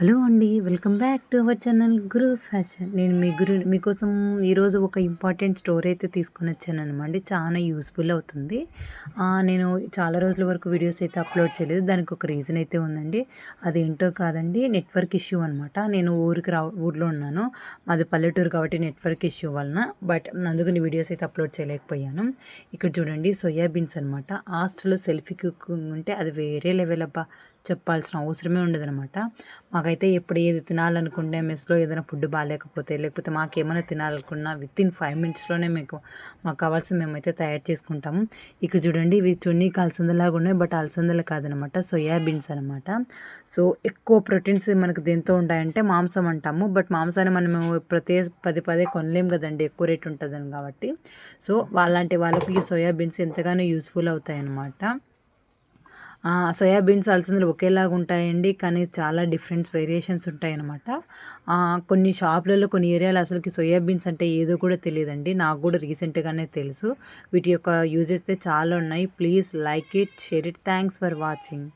Hello అండి. Welcome back to our channel Guru fashion. నేను మీకోసం ఈరోజు ఒక ఇంపార్టెంట్ స్టోరీ అయితే తీసుకొనొచ్చాననమండి. చాలా యూజ్‌ఫుల్ అవుతుంది. నేను చాలా రోజుల వరకు వీడియోస్ అయితే అప్‌లోడ్ చేయలేదు. దానికి ఒక రీజన్ అయితే ఉందండి. అదేంటో కాదండి, నెట్వర్క్ ఇష్యూ అనమాట. నేను ఊర్లో ఉన్నాను. మాది పల్లెటూరు కాబట్టి నెట్వర్క్ ఇష్యూ వలన అందుకని వీడియోస్ అయితే అప్‌లోడ్ చేయలేకపోయాను. ఇక్కడ చూడండి, సోయా బీన్స్ అనమాట. హాస్టల్‌లో సెల్ఫీ కుకింగ్ ఉంటే అది వేరే లెవెల్ అబ్బా! చెప్పాల్సిన అవసరమే ఉండదనమాట. మాకైతే ఎప్పుడు ఏది తినాలనుకుంటే మెస్‌లో ఏదైనా ఫుడ్ బాలేకపోతే, లేకపోతే మాకేమైనా తినాలనుకున్నా వితిన్ 5 మినిట్స్‌లోనే మాకు కావాల్సింది మేమైతే తయారు చేసుకుంటాము. ఇక్కడ చూడండి, ఇవి చున్నీకి అలసందలాగా ఉన్నాయి. బట్ అలసందలు కాదనమాట, సోయా బీన్స్ అనమాట. సో ఎక్కువ ప్రోటీన్స్ మనకు దేంతో ఉంటాయంటే మాంసం అంటాము. బట్ మాంసాన్ని మనము పదే పదే కొనలేము కదండి, ఎక్కువ రేట్ ఉంటుందని కాబట్టి. సో వాళ్ళంటి వాళ్ళకి ఈ సోయా బీన్స్ ఎంతగానో యూస్‌ఫుల్ అవుతాయన్నమాట. సోయా బీన్స్, అలసందలు ఒకేలాగా ఉంటాయండి. కానీ చాలా వేరియేషన్స్ ఉంటాయన్నమాట. కొన్ని షాపులలో, కొన్ని ఏరియాలో అసలుకి సోయా బీన్స్ అంటే ఏదో కూడా తెలియదండి. నాకు కూడా రీసెంట్‌గానే తెలుసు. వీటి యొక్క యూజెస్ అయితే చాలా ఉన్నాయి. Please like it, share it. Thanks for watching.